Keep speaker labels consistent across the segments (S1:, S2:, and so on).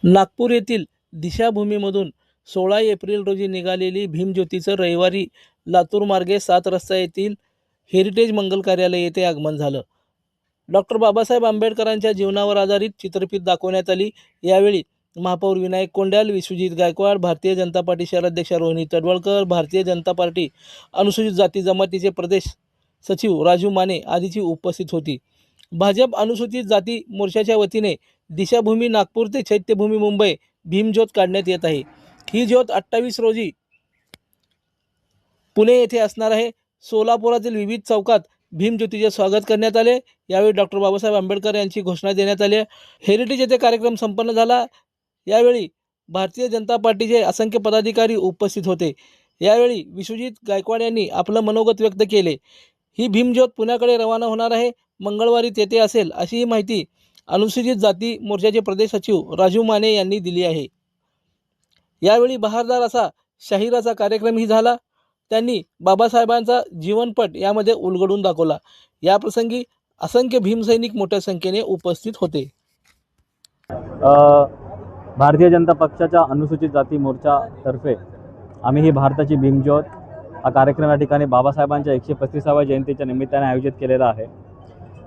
S1: नागपूर येथील दिशाभूमीमधून 16 एप्रिल रोजी निघालेली भीमज्योतीचं रविवारी लातूर मार्गे 7 रस्ता येथील हेरिटेज मंगल कार्यालय येथे आगमन झालं. डॉक्टर बाबासाहेब आंबेडकरांच्या जीवनावर आधारित चित्रफित दाखवण्यात आली. यावेळी महापौर विनायक कोंड्याल, विश्वजित गायकवाड, भारतीय जनता पार्टी शहराध्यक्ष रोहिणी तडवळकर, भारतीय जनता पार्टी अनुसूचित जाती जमातीचे प्रदेश सचिव राजू माने आदींची उपस्थित होती. भाजप अनुसूचित जाती मोर्चाच्या वतीने दिशाभूमी नागपूर ते चैत्यभूमी मुंबई भीमज्योत काढण्यात येत आहे. ही ज्योत 28 रोजी पुणे येथे असणार आहे. सोलापुरातील विविध चौकात भीमज्योतीचे स्वागत करण्यात आले. यावेळी डॉक्टर बाबासाहेब आंबेडकर यांची घोषणा देण्यात आली. हेरिटेज येथे कार्यक्रम संपन्न झाला. यावेळी भारतीय जनता पार्टीचे असंख्य पदाधिकारी उपस्थित होते. यावेळी विश्वजित गायकवाड यांनी आपलं मनोगत व्यक्त केले. ही भीमज्योत पुण्याकडे रवाना होणार आहे. मंगळवारी तेथे असेल अशी माहिती अनुसूचित जाती मोर्चाचे प्रदेश सचिव राजू माने यांनी दिली आहे. यावेळी बहारदार असा शाहिराचा कार्यक्रमही झाला. त्यांनी बाबासाहेबांचा जीवनपट यामध्ये उलगडून दाखवला. याप्रसंगी असंख्य भीमसैनिक मोठ्या संख्येने उपस्थित होते.
S2: भारतीय जनता पक्षाच्या अनुसूचित जाती मोर्चातर्फे आम्ही ही भारताची भीमज्योत हा कार्यक्रम या ठिकाणी बाबासाहेबांच्या 135व्या जयंतीच्या निमित्ताने आयोजित केलेला आहे.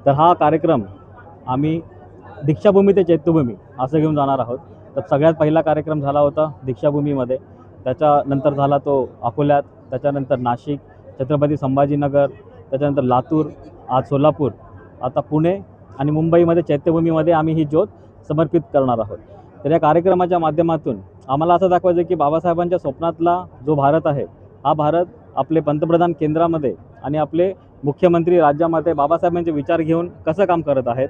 S2: तर हा कार्यक्रम आम्ही दीक्षाभूमी ते चैत्यभूमी असं घेऊन जाणार आहोत. तर सगळ्यात पहिला कार्यक्रम झाला होता दीक्षाभूमीमध्ये, त्याच्यानंतर झाला तो अकोल्यात, त्याच्यानंतर नाशिक, छत्रपती संभाजीनगर, त्याच्यानंतर लातूर, आज सोलापूर, आता पुणे आणि मुंबईमध्ये चैत्यभूमीमध्ये आम्ही ही ज्योत समर्पित करणार आहोत. तर या कार्यक्रमाच्या माध्यमातून आम्हाला असं दाखवायचं की बाबासाहेबांच्या स्वप्नातला जो भारत आहे हा भारत आपले पंतप्रधान केंद्रामध्ये आणि आपले मुख्यमंत्री राज्यामध्ये बाबासाहेबांचे विचार घेऊन कसं काम करत आहेत.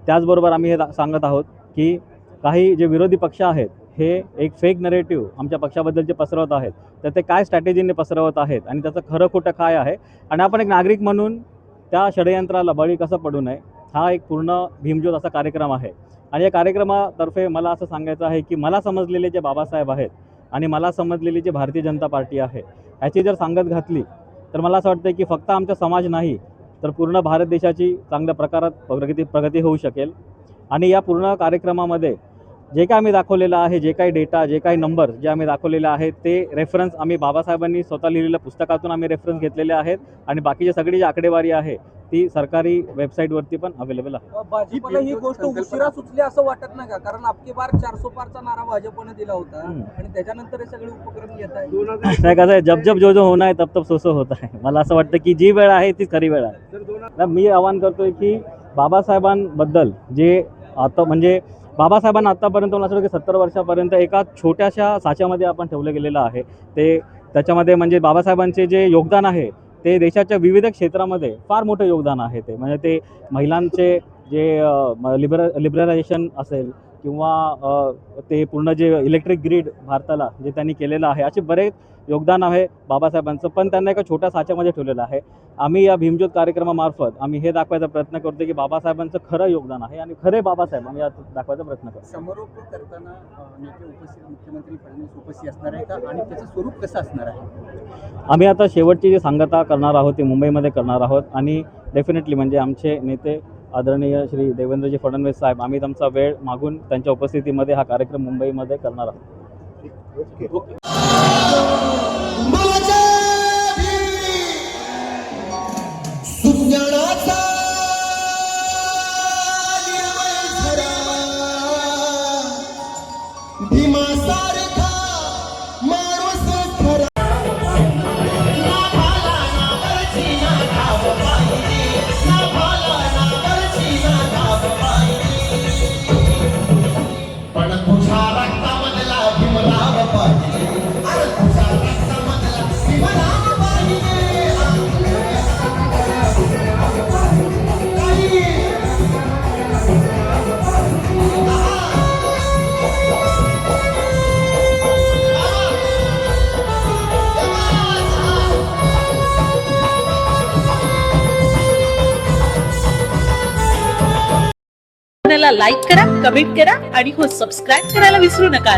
S2: त्याचबरोबर आम्ही हे सांगत आहोत की काही जे विरोधी पक्ष आहेत हे एक फेक नरेटिव्ह आमच्या पक्षाबद्दलचे पसरवत आहेत. तर ते काय स्ट्रॅटेजीने पसरवत आहेत आणि त्याचं खरं खोटं काय आहे आणि आपण एक नागरिक म्हणून त्या षडयंत्राला बळी कसं पडू नये, हा एक पूर्ण भीमज्योत असा कार्यक्रम आहे. आणि या कार्यक्रमातर्फे मला असं सांगायचं आहे की मला समजलेले जे बाबासाहेब आहेत आणि मला समजलेली जी भारतीय जनता पार्टी आहे याची जर सांगत घातली तर मला असं वाटतं की फक्त आमचा समाज नाही तर पूर्ण भारत देशाची चांगल्या प्रकारात प्रगती होऊ शकेल. आणि या पूर्ण कार्यक्रमामध्ये जे काय आम्ही दाखवलेलं आहे, जे काही डेटा, जे काही नंबर जे आम्ही दाखवलेले आहेत ते रेफरन्स आम्ही बाबासाहेबांनी स्वतः लिहिलेल्या पुस्तकातून आम्ही रेफरन्स घेतलेले आहेत. आणि बाकीची सगळी जी आकडेवारी आहे ती सरकारी वेबसाईटवरती पण अवेलेबल आहे.
S3: भाजपला ही गोष्ट उशिरा सुचली असं वाटत नाही का? कारण आपकी बार 400 पारचा नारा भाजपने दिला होता आणि त्याच्यानंतर हे सगळे उपक्रम घेत आहेत.
S2: नाही कसं आहे, जब जब जो होना है तब तब सो होता है. मला असं वाटतं की जी वेळ आहे तीच खरी वेळ आहे. मी आवाहन करतोय की बाबासाहेबांबद्दल जे आता म्हणजे बाबासाहेबांना आत्तापर्यंत मला असं वाटतं की 70 वर्षापर्यंत एका छोट्याशा साच्यामध्ये आपण ठेवलं गेलेलं आहे. ते त्याच्यामध्ये म्हणजे बाबासाहेबांचे जे योगदान आहे ते देशाच्या विविध क्षेत्रामध्ये फार मोठं योगदान आहे. ते म्हणजे ते महिलांचे जे लिबरलायझेशन असेल किंवा ते पूर्ण जे इलेक्ट्रिक ग्रीड भारताला जे त्यांनी केलेलं आहे, असे बरेच योगदान आहे बाबासाहेबांचं. पण त्यांना एका छोट्या साच्यामध्ये ठेवलेलं आहे. आम्ही या भीमज्योत कार्यक्रमामार्फत आम्ही हे दाखवायचा प्रयत्न करतो की बाबासाहेबांचं खरं योगदान आहे आणि खरे बाबासाहेब आम्ही यात दाखवायचा प्रयत्न करतो.
S3: समारोप करताना नेते उपस्थित, मुख्यमंत्री फडणवीस उपस्थित असणार आहे का आणि त्याचं स्वरूप कसं असणार आहे?
S2: आम्ही आता शेवटची जी सांगता करणार आहोत ती मुंबईमध्ये करणार आहोत आणि डेफिनेटली म्हणजे आमचे नेते आदरणीय श्री देवेंद्रजी फडणवीस साहेब, आम्ही त्यांचा वेळ मागून त्यांच्या उपस्थितीमध्ये हा कार्यक्रम मुंबईमध्ये करणार आहोत.
S4: लाईक करा, कमेंट करा आणि हो सबस्क्राईब करायला विसरू नका.